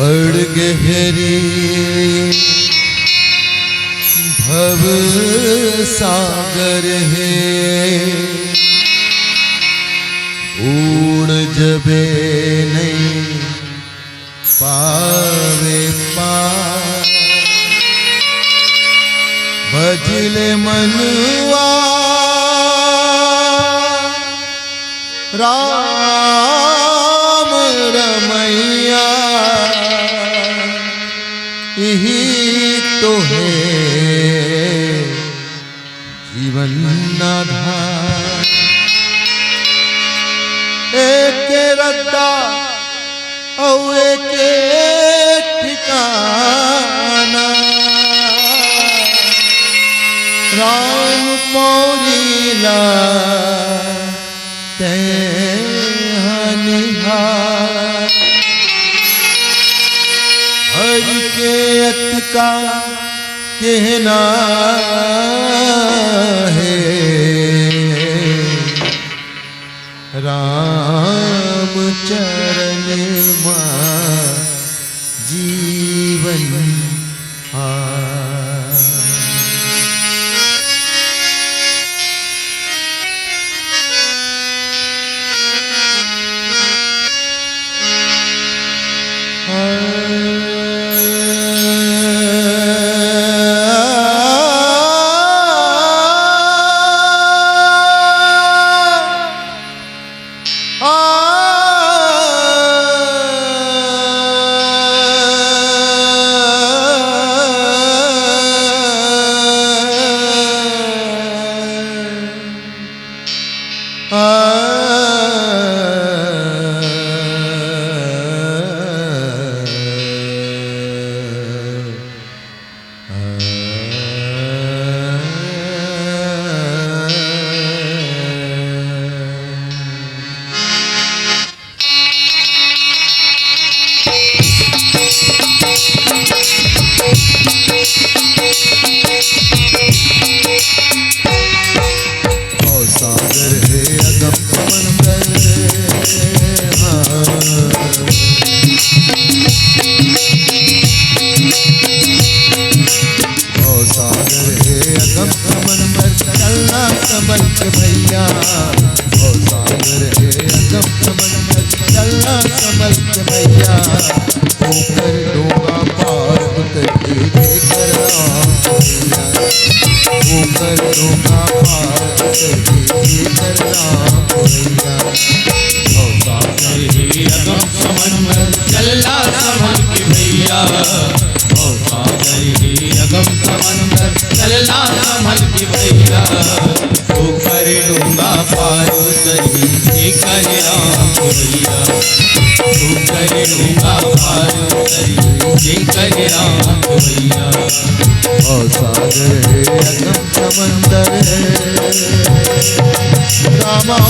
बड़ गहरी भव सागर है, ऊड़ जबे नहीं पावे पार, भजले मनवा राम रमैया, यही तो है जीवन आधार। एक रद्दा और एक ठिकाना, राम पौरीला निहार, हरि के अत का कहना है, राम चरण मां जीवन भैया, ओ सागर है अगम समंदर चलना संभल के भैया, ऊपर डूंगा पार उतर के कर राम भैया, ऊपर डूंगा पार उतर के कर राम भैया, ओ सागर है अगम समंदर चलना संभल के भैया, ओ सागर है अगम समंदर चलना संभल के भैया, ऊपर डूंगा पार उतरी कर राम भैया, ऊपर डूंगा पार उतरी कर राम भैया, ओ सागर है अगम समंदर रामा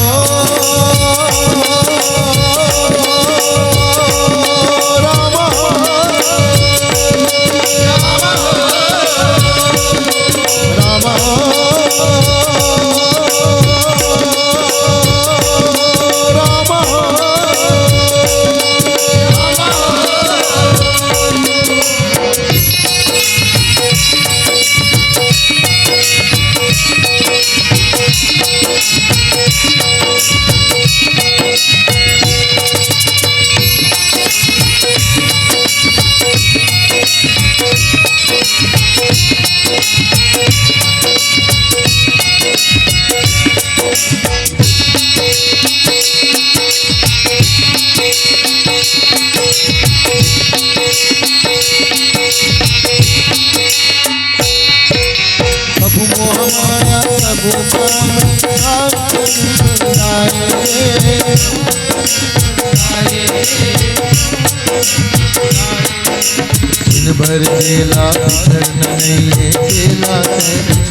दिन भर जेला बिछड़ नहीं है, जेला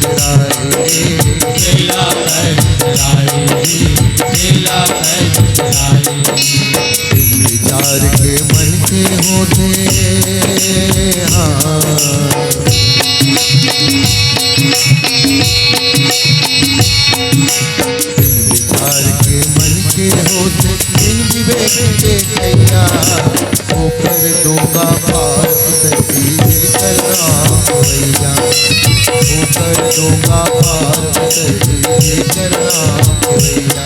चराए, जेला चराए, जेला चराए, दिल विचार के मन के होते हाँ, विचार के मन के होते इन विवेक के कैया, वो कर दूंगा पार उतरी करना भैया, वो कर दूंगा पार उतरी करना भैया।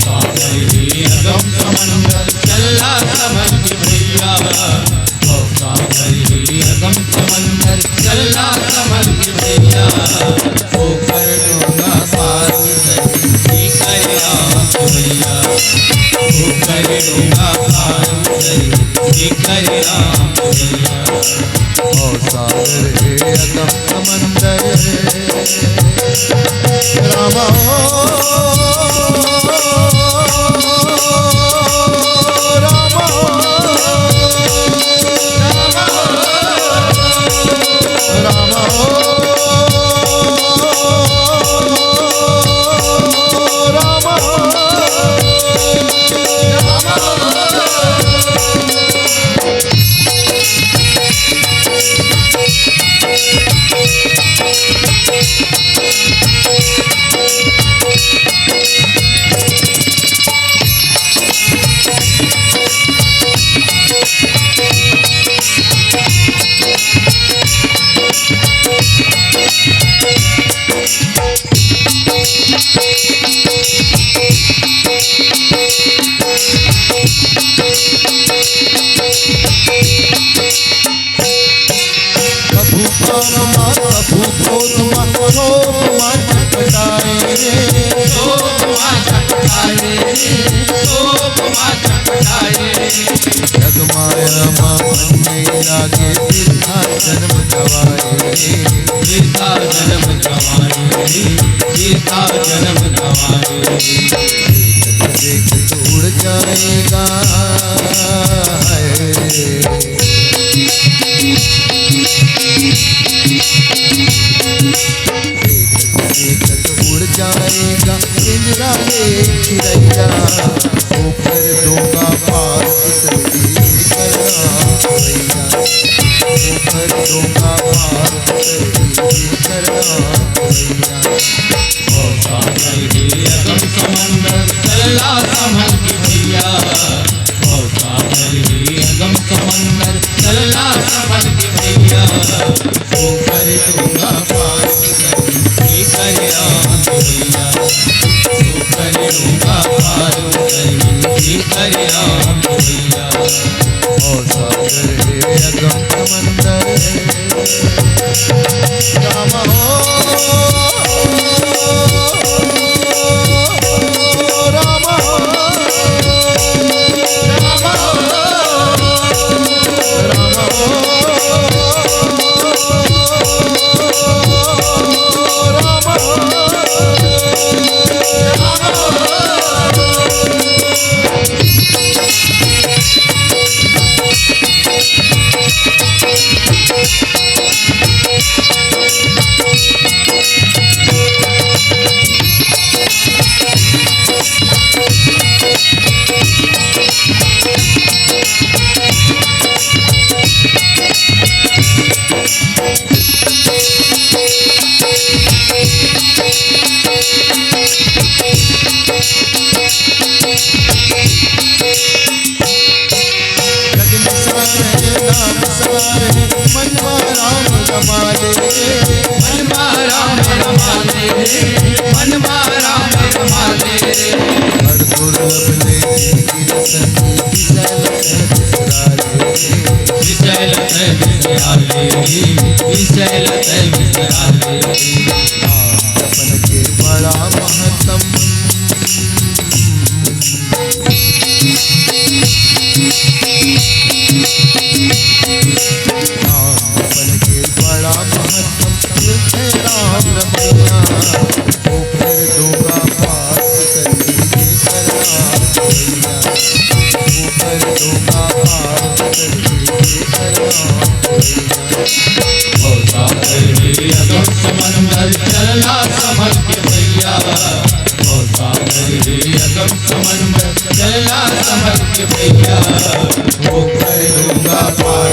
सागर ही अगम समंदर चला समझ के भैया, सागर ही अगम समंदर चला समझ के भैया, वो कर दूंगा पार उतरी करना भैया, वो कर दूंगा पार उतरी करना भैया। और सागर है अगम समंदर रामा उड़ जाएगा उड़ जाएगा इंदिरा चिड़ैया, ऊपर दूंगा पार उतरी करना भैया, ऊपर दूंगा पार उतरी करना भैया। सागर ही अगम समंदर चला समझ के भैया, सागर ही अगम समंदर चला समझ के भैया, वो कर दूंगा पार उतरी करना भैया, वो कर दूंगा पार उतरी करना भैया। और सागर है अगम समंदर रामा जपन के बड़ा महत्तम जपन के बड़ा महत्तम राम रमैया, ऊपर दूंगा पार उतरी करना भैया, ऊपर दूंगा पार उतरी करना भैया। समंदर चला समझ के भैया, सागर ही अगम समंदर चला समझ के भैया, वो कर दूंगा पार